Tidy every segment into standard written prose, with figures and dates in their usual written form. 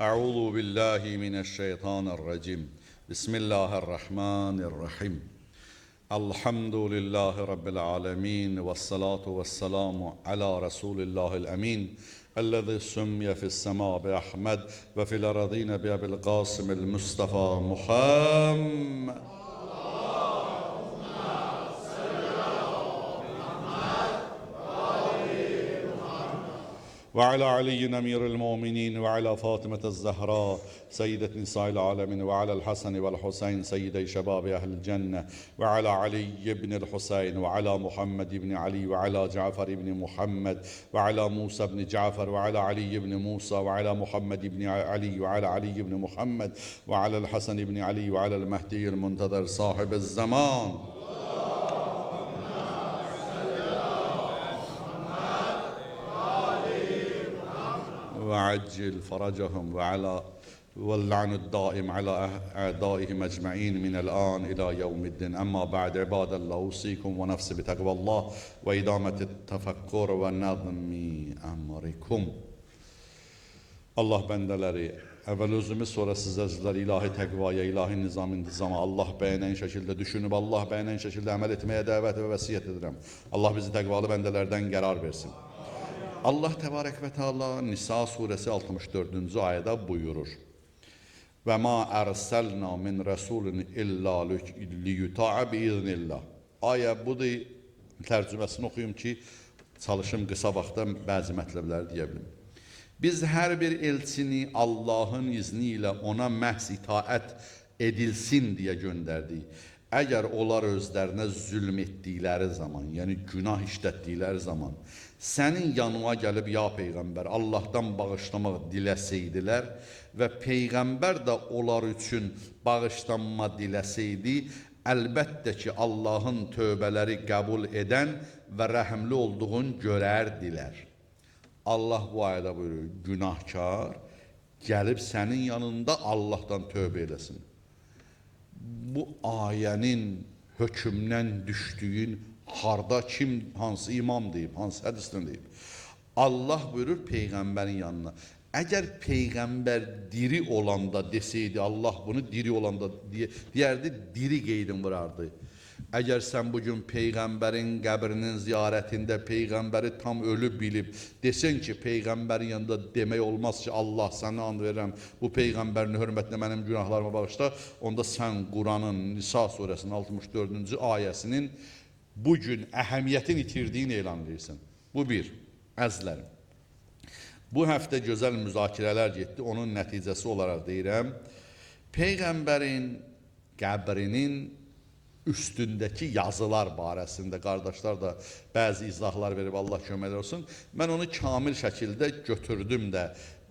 أعوذ بالله من الشيطان الرجيم بسم الله الرحمن الرحيم الحمد لله رب العالمين والصلاة والسلام على رسول الله الأمين الذي سمي في السماء بأحمد وفي الأرضين بأبي القاسم المصطفى محمد وعلى علي أمير المؤمنين وعلى فاطمة الزهراء سيدة نساء العالمين وعلى الحسن والحسين سيدي شباب أهل الجنة وعلى علي بن الحسين وعلى محمد بن علي وعلى جعفر بن محمد وعلى موسى بن جعفر وعلى علي بن موسى وعلى محمد بن علي وعلى علي بن محمد وعلى الحسن بن علي وعلى المهدي المنتظر صاحب الزمان وعجل فرجهم واللعن الدائم على أعدائهم أجمعين من الآن إلى يوم الدين. أما بعد عباد الله أوصيكم ونفسي بتقوى الله وإدامة التفكر ونظم أمركم. Allah bendeleri evvel özümüz sonra sizler ilahi tekvaya, ilahi nizam intizama Allah beğenen şekilde düşünüp Allah beğenen şekilde amel etmeye davet ve vesiyet ederim. Allah bizi tekvalı bendelerden karar versin. Allah Tebarek ve Teala Nisa suresi 64. ayette buyurur. Ve ma erselna min rasulin illa liyuta'a biiznillah. Ayə budur, tərcüməsini oxuyum ki, çalışım qısa vaxtda bəzi mətləbləri deyə bilim. Biz hər bir elçini Allahın izni ilə ona məhz itaət edilsin deyə göndərdik. Əgər onlar özlərinə zülm etdikləri zaman, yəni günah işlətdikləri zaman, sənin yanına gəlib, ya Peyğəmbər, Allahdan bağışlamaq diləsəydilər və Peyğəmbər də onlar üçün bağışlanma diləsəydi, əlbəttə ki, Allahın tövbələri qəbul edən və rəhmli olduğunu görərdilər. Allah bu ayədə buyurur, günahkar gəlib sənin yanında Allahdan tövbə eləsin. Bu ayənin hökmdən düşdüyün harda kim, hansı imam deyib, hansı hədisdən deyib. Allah buyurur Peyğəmbərin yanına. Əgər Peyğəmbər diri olanda deseydi, Allah bunu diri olanda deyərdi, diri qeydin vurardı. Əgər sən bugün Peyğəmbərin qəbrinin ziyarətində Peyğəmbəri tam ölü bilib, desən ki, Peyğəmbərin yanında demək olmaz ki, Allah sənə and verirəm, bu Peyğəmbərin hörmətinə mənim günahlarıma bağışla, onda sən Quranın Nisa surəsinin 64. ayəsinin bugün əhəmiyyətin itirdiyini elan edirsən. Bu bir, əzlərim. Bu həftə gözəl müzakirələr getdi, onun nəticəsi olaraq deyirəm, Peyğəmbərin qəbrinin üstündəki yazılar barəsində qardaşlar da bəzi izahlar verib Allah köməklər olsun. Mən onu kamil şəkildə götürdüm də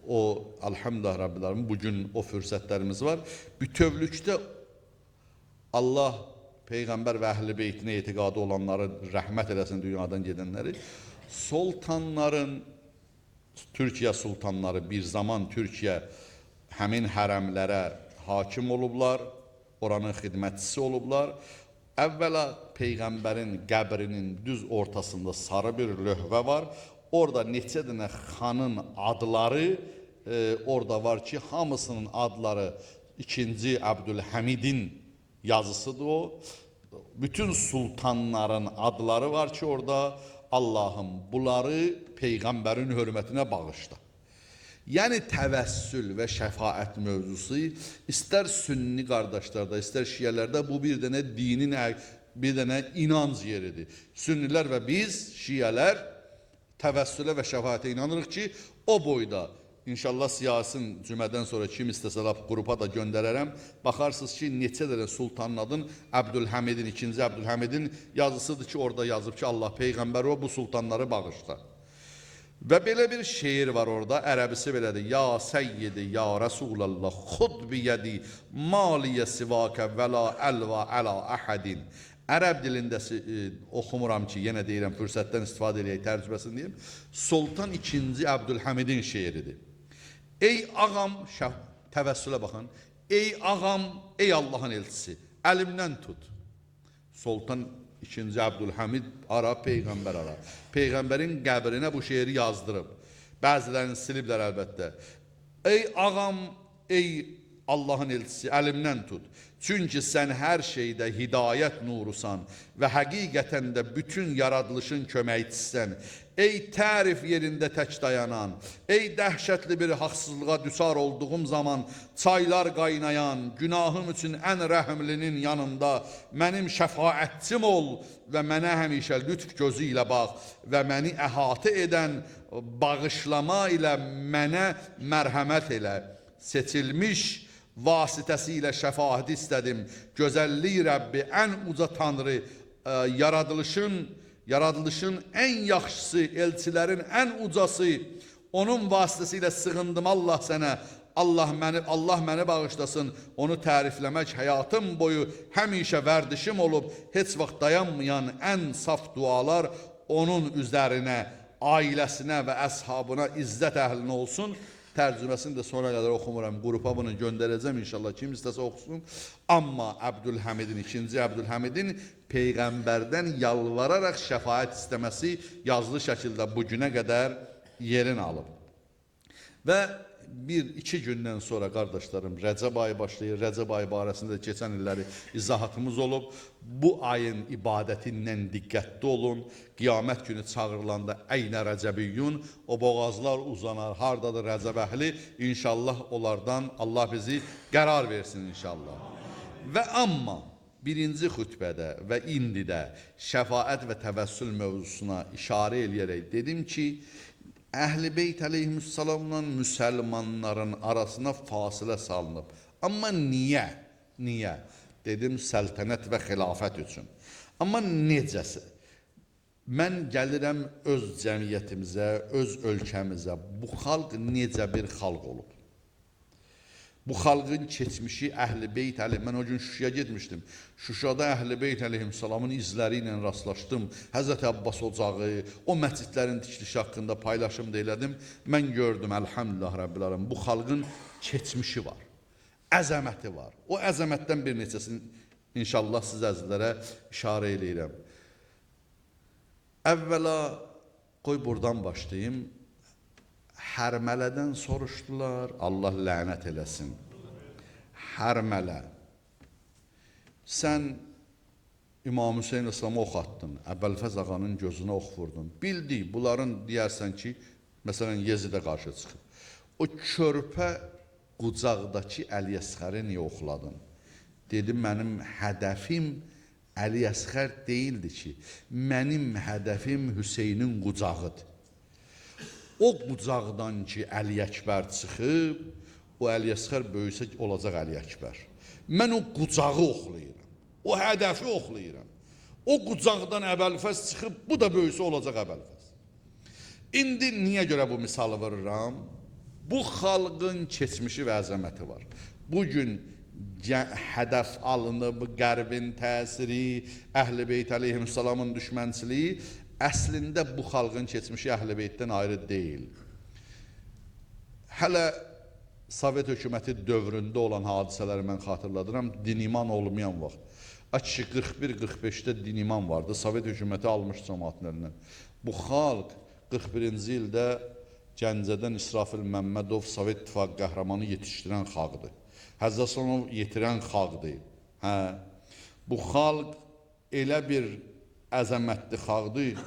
o, elhamdülillah Rabbilərim, bugün o fürsətlərimiz var. Bütövlükdə Allah Peyğəmbər və əhl-i beytinə etiqadı olanları rəhmət eləsin dünyadan gedənləri. Sultanların, Türkiyə sultanları bir zaman Türkiyə həmin hərəmlərə hakim olublar, oranın xidmətçisi olublar. Əvvəla Peyğəmbərin qəbrinin düz ortasında sarı bir lövhə var. Orada neçə dənə xanın adları orada var ki, hamısının adları 2. Abdülhamidin yazısıdır o. Bütün sultanların adları var ki, orada Allahım bunları Peyğəmbərin hörmətinə bağışla. Yəni təvəssül və şəfaət mövzusu istər sünni qardaşlarda, istər şiyələrdə bu bir dənə dinin, bir dənə inanc yeridir. Sünnilər və biz, şiyələr, təvəssülə və şəfaətə inanırıq ki, o boyda, inşallah siyasın cümədən sonra kim istəsə qrupa da göndərərəm, baxarsınız ki, neçə dənə sultanın adın Abdülhamidin, 2. Abdülhamidin yazısıdır ki, orada yazıb ki, Allah Peyğəmbər o bu sultanları bağışla. Və belə bir şeir var orada, ərəbisi belədir. Ya səyyidi, ya Rasulallah, xud biyədi, maliyə sivakə və la əlva əla əhədin. Ərəb dilində oxumuram ki, yenə deyirəm, fürsətdən istifadə edək, tərcüməsini deyim. Sultan 2. Abdülhamidin şeiridir. Ey ağam, təvəssülə baxın, ey ağam, ey Allahın elçisi, əlimdən tut. Sultan 2. Abdülhamid ara, Peyğəmbər ara. Peyğəmbərin qəbrinə bu şeiri yazdırıb. Bəzilərini siliblər əlbəttə. Ey ağam, ey Allahın elçisi, əlimdən tut. Çünki sən hər şeydə hidayət nurusan və həqiqətən də bütün yaradılışın köməkçisən. Ey tərif yerində tək dayanan, ey dəhşətli bir haqsızlığa düçar olduğum zaman çaylar qaynayan, günahım üçün ən rəhmlinin yanında mənim şəfaətçim ol və mənə həmişə lütf gözü ilə bax və məni əhatə edən bağışlama ilə mənə mərhəmət elə. Seçilmiş vasitəsilə şəfaət istədim. Gözəllik Rəbbi, ən uca Tanrı, yaradılışın ən yaxşısı, elçilərin ən ucası, onun vasitəsilə sığındım Allah sənə. Allah məni bağışlasın, onu tərifləmək həyatım boyu həmişə vərdişim olub, heç vaxt dayanmayan ən saf dualar onun üzərinə, ailəsinə və əshabına, izzət əhlinə olsun. Tərcüməsini də sonra qədər oxumuram. Qrupa bunu göndərəcəm inşallah. Kim istəsə oxusun. Amma Əbdülhəmidin, ikinci Əbdülhəmidin Peyğəmbərdən yalvararaq şəfaət istəməsi yazılı şəkildə bugünə qədər yerini alıb. Və bir-iki gündən sonra qardaşlarım Rəcəb ayı başlayır. Rəcəb ayı barəsində keçən illəri izahatımız olub. Bu ayın ibadətindən diqqətli olun. Qiyamət günü çağırılanda Əynə Rəcəbiyyun, o boğazlar uzanar. Hardadır Rəcəb əhli? İnşallah onlardan Allah bizi qərar versin inşallah. Və amma birinci xütbədə və indi də şəfaət və təvəssül mövzusuna işarə eləyərək dedim ki, Əhl-i Beyt əleyhissalamla müsəlmanların arasına fasilə salınıb. Amma niyə? Niyə? Dedim, səltənət və xilafət üçün. Amma necəsə? Mən gəlirəm öz cəmiyyətimizə, öz ölkəmizə. Bu xalq necə bir xalq olub? Bu xalqın keçmişi Əhl-i Beyt mən o gün Şuşaya getmişdim. Şuşada Əhl-i Beyt əleyhissalamın izləri ilə rastlaşdım. Həzrət Abbas ocağı, o məscidlərin tikilişi haqqında paylaşım da elədim. Mən gördüm, əlhamdülillah Rəbbil ələmin, bu xalqın keçmişi var, əzəməti var. O əzəmətdən bir neçəsini inşallah siz əzizlərə işarə eləyirəm. Əvvəla, qoy buradan başlayayım. Hərmələdən soruşdular, Allah lənət eləsin. Hərmələ, sən İmam Hüseyin İslam'a ox attın, Əbəlfəz ağanın gözünə ox vurdun. Bildik, bunların deyərsən ki, məsələn, Yezidə qarşı çıxıb. O körpə qucaqdakı Əliyəsxəri niyə oxladın? Dedi, mənim hədəfim Əliyəsxər deyildi ki, mənim hədəfim Hüseynin qucağıdır. O qucaqdan ki, Əli Əkbər çıxıb, o Əliyəsxər böyüsə olacaq Əli Əkbər. Mən o qucağı oxlayıram, o hədəfi oxlayıram. O qucaqdan Əbəlfəz çıxıb, bu da böyüsə olacaq Əbəlfəz. İndi niyə görə bu misalı vururam? Bu xalqın keçmişi və əzəməti var. Bugün hədəf alınıb, qərbin təsiri, Əhl-i Beyt əleyhissalamın düşmənçiliyi, əslində bu xalqın keçmişi Əhl-i Beytdən ayrı deyil. Hələ Sovet hökuməti dövründə olan hadisələri mən xatırladıram, diniman olmayan vaxt. Açı 41-45-də diniman vardı, Sovet hökuməti almış cəmaatın əlindən. Bu xalq 41-ci ildə Gəncədən İsrafil Məmmədov Sovet İttifaqı qəhrəmanı yetişdirən xalqdır. Həzrət Əslanov yetirən xalqdır. Bu xalq elə bir əzəmətli xalqdır,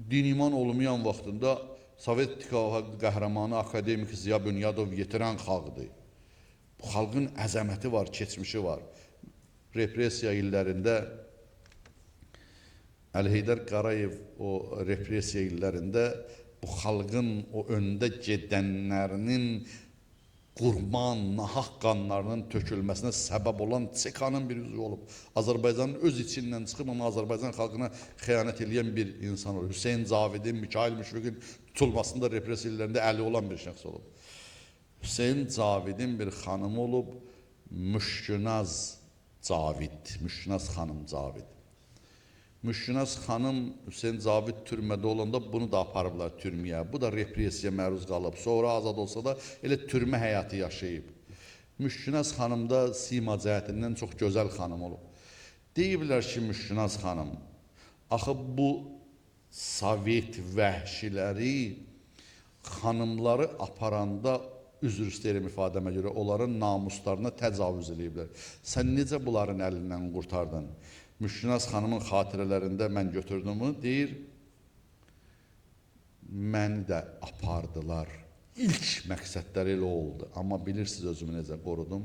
diniman olmayan vaxtında Sovet İttifaqı qəhrəmanı akademik Ziya Bünyadov yetirən xalqdır. Bu xalqın əzəməti var, keçmişi var. Repressiya illərində Əli Heydər Qarayev o repressiya illərində bu xalqın o öndə gedənlərinin qurban, nahaq qanlarının tökülməsinə səbəb olan çekanın bir üzvü olub. Azərbaycanın öz içindən çıxıb, amma Azərbaycan xalqına xəyanət edən bir insan olub. Hüseyin Cavidin, Mikail Müşfiqin tutulmasında repressiya illərində əli olan bir şəxs olub. Hüseyin Cavidin bir xanımı olub, Müşkünaz Cavid, Müşkünaz xanım Cavid. Müşkünaz xanım Hüseyin Cavid türmədə olanda bunu da aparıblar türməyə. Bu da repressiya məruz qalıb. Sonra azad olsa da elə türmə həyatı yaşayıb. Müşkünaz xanım da sima cəhətindən çox gözəl xanım olub. Deyiblər ki, Müşkünaz xanım, axı bu Sovet vəhşiləri xanımları aparanda üzr istəyirəm ifadəmə görə, onların namuslarına təcavüz ediblər. Sən necə bunların əlindən qurtardın? Müşkinas xanımın xatirələrində mən götürdüm, deyir, məni də apardılar. İlk məqsədləri elə oldu. Amma bilirsiniz özümü necə qorudum.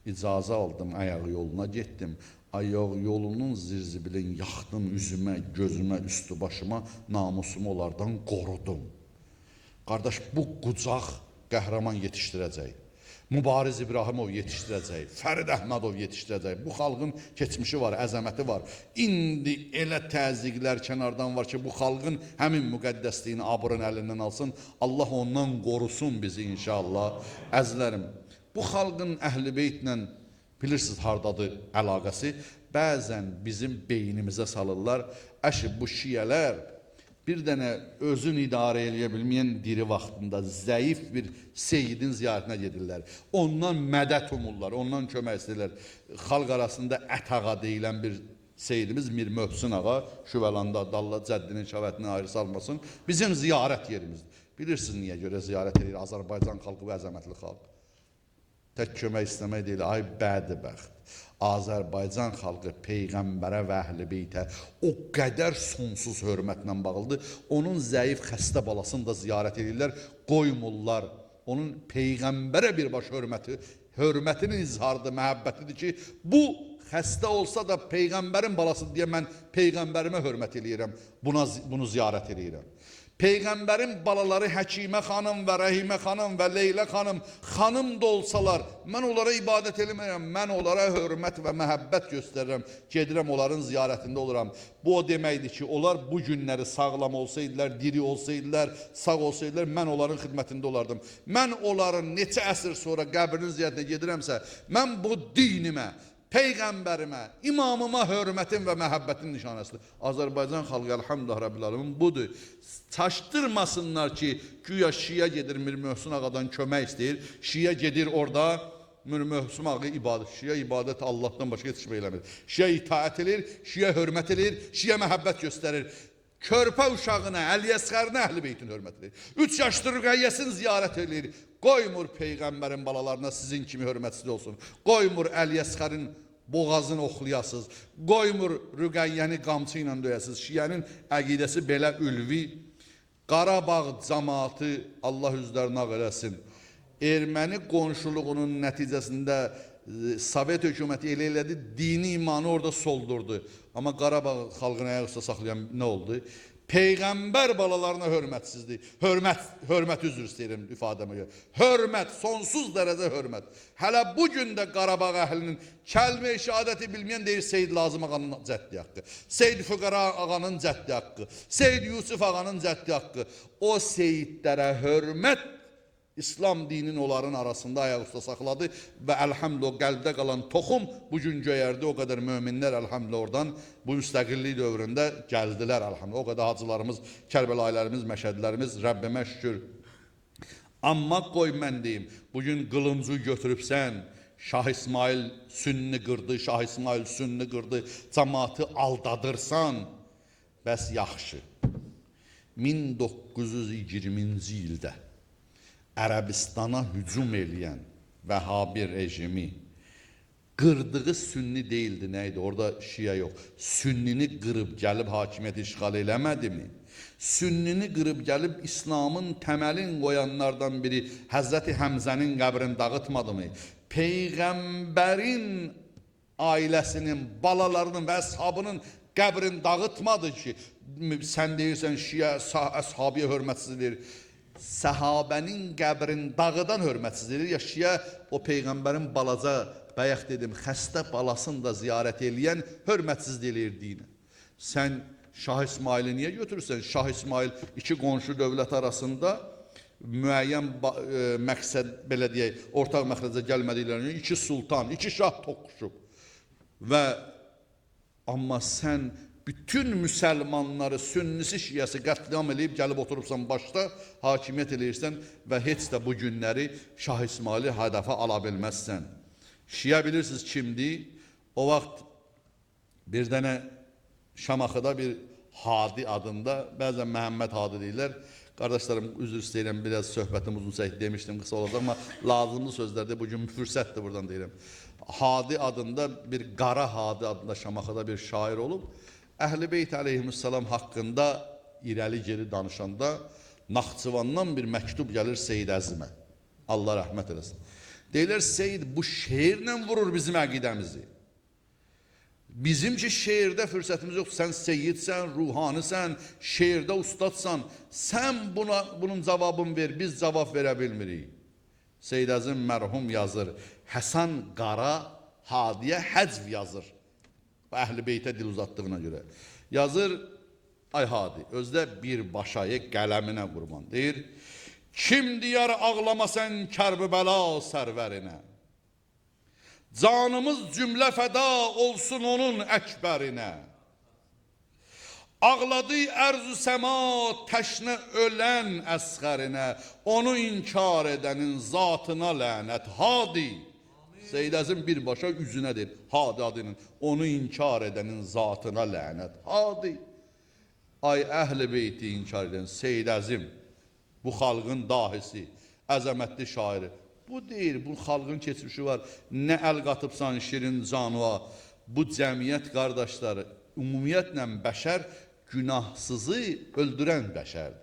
İcazə aldım, ayaq yoluna getdim. Ayaq yolunun zirzibilin yaxdım üzümə, gözümə, üstü başıma, namusumu onlardan qorudum. Qardaş, bu qucaq qəhrəman yetişdirəcək. Mübariz İbrahimov yetişdirəcək, Fərid Əhmədov yetişdirəcək. Bu xalqın keçmişi var, əzəməti var. İndi elə təzyiqlər kənardan var ki, bu xalqın həmin müqəddəsliyini abırın əlindən alsın. Allah ondan qorusun bizi inşallah. Əzlərim, bu xalqın Əhl-i Beytlə bilirsiniz hardadır əlaqəsi? Bəzən bizim beynimizə salırlar. Əşi, bu şiyələr bir dənə özünü idarə eləyə bilməyən diri vaxtında zəif bir seyidin ziyarətinə gedirlər. Ondan mədət umurlar, ondan kömək istəyirlər. Xalq arasında Ətağa deyilən bir seyidimiz Mir Möhsün ağa, Şüvəlanda, Dalla Cəddinin şəvətini ayrı salmasın, bizim ziyarət yerimizdir. Bilirsiniz niyə görə ziyarət edir Azərbaycan xalqı və əzəmətli xalq? Tək kömək istəmək deyil, ay bədbəxt. Azərbaycan xalqı Peyğəmbərə və Əhl-i Beytə o qədər sonsuz hörmətlə bağlıdır. Onun zəif xəstə balasını da ziyarət edirlər, qoymurlar. Onun Peyğəmbərə birbaş hörmətinin izharıdır, məhəbbətidir ki, bu xəstə olsa da Peyğəmbərin balasıdır deyə mən Peyğəmbərimə hörmət edirəm, bunu ziyarət edirəm. Peyğəmbərin balaları Həkimə xanım və Rəhimə xanım və Leylə xanım, xanım da olsalar, mən onlara ibadət eləmirəm, mən onlara hörmət və məhəbbət göstərirəm, gedirəm onların ziyarətində oluram. Bu o deməkdir ki, onlar bu günləri sağlam olsaydılar, diri olsaydılar, sağ olsaydılar, mən onların xidmətində olardım. Mən onların neçə əsr sonra qəbrinin ziyarətinə gedirəmsə, mən bu dinimə, Peyğəmbərimə, imamıma hörmətin və məhəbbətin nişanəsidir. Azərbaycan xalqı əlhamdülillah Rəbbil Ələmin budur. Çaşdırmasınlar ki, güya Şiyə gedir Mir Möhsün ağadan kömək istəyir. Şiyə gedir orada Mir Möhsün ağa ibadət. Şiyə ibadət Allahdan başqa heç şey eləmir. Şiyə itaət edir, Şiyə hörmət edir, Şiyə məhəbbət göstərir. Körpə uşağına, Əli-Əsğərinə Əhl-i Beytin hörmət edir. 3 yaşlı Rüqəyyəsini ziyarət edir. Qoymur Peyğəmbərin balalarına sizin kimi hörmətsiz olsun. Qoymur Əli-Əsğərin boğazını oxlayasız. Qoymur Rüqəyyəni qamçı ilə döyəsiz. Şiyənin əqidəsi belə ülvi. Qarabağ cəmaatı Allah üzlərini ağ eləsin. Erməni qonşuluğunun nəticəsində Sovet hökuməti elə elədi, dini imanı orada soldurdu. Amma Qarabağ xalqını ayaqüstə saxlayan nə oldu? Peyğəmbər balalarına hörmətsizlik. Hörmət üzr istəyirəm ifadəmə görə. Hörmət, sonsuz dərəcə hörmət. Hələ bugün də Qarabağ əhlinin kəlmə-i şəhadəti bilməyən deyir Seyyid Lazım ağanın cəddi haqqı, Seyyid Füqara ağanın cəddi haqqı, Seyyid Yusuf ağanın cəddi haqqı. O seyidlərə hörmət İslam dininin onların arasında ayaqüstə saxladı və əlhamdülillah qəlbdə qalan toxum bugün göyərdi. O qədər möminlər əlhamdülillah oradan bu müstəqillik dövründə gəldilər əlhamdülillah. O qədər hacılarımız, Kərbəlaylarımız, Məşədlərimiz Rəbbimə şükür. Amma qoy mən deyim, bugün qılıncı götürübsən, Şah İsmail sünni qırdı, Şah İsmail sünni qırdı, cəmaatı aldadırsan, bəs yaxşı. 1920-ci ildə Ərəbistana hücum eləyən Vəhabi rejimi qırdığı sünni deyildi, nə idi? Orada şiə yox. Sünnini qırıb gəlib hakimiyyət işğal eləmədi mi? Sünnini qırıb gəlib İslamın təməlin qoyanlardan biri Həzrəti Həmzənin qəbrini dağıtmadı mı? Peyğəmbərin ailəsinin, balalarının və əshabının qəbrini dağıtmadı ki, sən deyirsən şiə əshabiyə hörmətsizdir. Səhabənin qəbrini dağıdan hörmətsizdir. Ya şiə o Peyğəmbərin balaca, bayaq dedim, xəstə balasını da ziyarət eləyən hörmətsiz eləyir dinə. Sən Şah İsmail'i niyə götürürsən? Şah İsmail iki qonşu dövlət arasında müəyyən məqsəd, belə deyək, ortaq məxrəcə gəlmədiklərini iki sultan, iki şah toqquşub. Və amma sən bütün müsəlmanları, sünnisi, şiyəsi qətliam eləyib gəlib oturubsan başda, hakimiyyət eləyirsən və heç də bu günləri Şah İsmail'i hədəfə ala bilməzsən. Şiə bilirsiniz kimdir? O vaxt bir dənə Şamaxıda bir Hadi adında, bəzən Məhəmməd Hadi deyirlər, Qardaşlarım, üzr istəyirəm, biraz söhbətim uzun çəkdi demişdim, qısa olacaq, amma lazımlı sözlərdə bugün fürsətdir, buradan deyirəm. Hadi adında, bir Qara Hadi adında Şamaxıda bir şair olub, Əhl-i Beyt əleyhissalam haqqında irəli geri danışanda Naxçıvandan bir məktub gəlir Seyyid Əzimə. Allah rəhmət eləsin. Deyirlər, Seyyid bu şeirlə vurur bizim əqidəmizi. Bizim ki şeirdə fürsətimiz yox, sən seyyidsən, ruhanisən, şeirdə ustadsan, sən bunun cavabını ver, biz cavab verə bilmirik. Seyyid Əzim mərhum yazır, Həsən Qara Hadiyə həcv yazır. Əhl-i Beytə dil uzatdığına görə. Yazır, ay Hadi, özdə birbaşayı qələminə qurban deyir. Kim diyər ağlama sən Kərbəla sərvərinə? Canımız cümlə fəda olsun onun əkbərinə. Ağladı ərz-ü səma təşnə ölən əsğərinə. Onu inkar edənin zatına lənət. Hadi. Seyyid Əzim birbaşa üzünə deyir. Hadi adının. Onu inkar edənin zatına lənət. Hadi. Ay Əhl-i Beyti inkar edən Seyyid Əzim. Bu xalqın dahisi, əzəmətli şairi. Bu deyir, bu xalqın keçmişi var. Nə əl qatıbsan şirin canva. Bu cəmiyyət qardaşları, ümumiyyətlə bəşər günahsızı öldürən bəşərdir.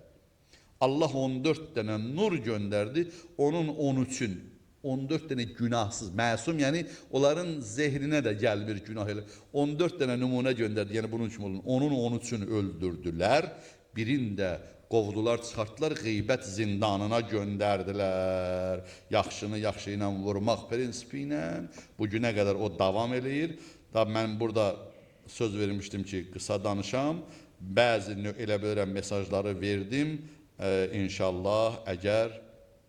Allah 14 dənə nur göndərdi, onun 13-ün. 14 dənə günahsız, məsum, yəni onların zehrinə də gəlmir günah elə. 14 dənə nümunə göndərdi, yəni bunun üçün olun. Onun 13-ünü öldürdülər, birini də qovdular, çıxartdılar, qeybət zindanına göndərdilər. Yaxşını yaxşı ilə vurmaq prinsipi ilə bu günə qədər o davam eləyir. Da mən burada söz vermişdim ki, qısa danışam. Bəzi elə belə mesajları verdim. İnşallah, əgər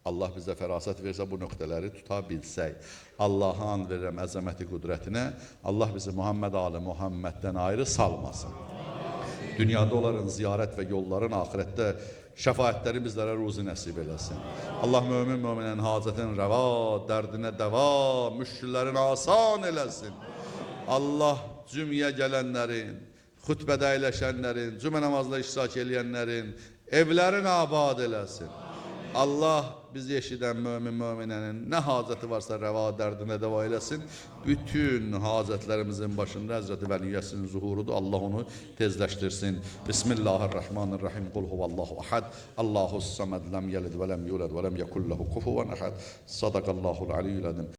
Allah bizə fərasət versə, bu nöqtələri tuta bilsək. Allah'a and verirəm əzəməti qüdrətinə. Allah bizi Muhammed Ali Muhammeddən ayrı salmasın. Dünyada onların ziyarət və yolların ahirətdə şəfaətləri bizlərə ruzi nəsib eləsin. Allah mömin-möminən hacətin rəva, dərdinə dəva, müşküllərin asan eləsin. Allah cümyə gələnlərin, xütbədə əyləşənlərin, cümə namazla iştirak eləyənlərin evlərin abad eləsin. Allah bizi eşidən mömin-möminənin nə hacəti varsa rəva dərdinə dəva eləsin. Bütün hacətlərimizin başında Həzrəti Vəliyyəsinin zuhurudur. Allah onu tezləşdirsin. Bismillahirrahmanirrahim. Qul huvallahu ahad. Allahus samad. Ləm yəlid və ləm yulad və ləm yekul lehu kufuven ahad. Sadaqallahul aliyyul azim.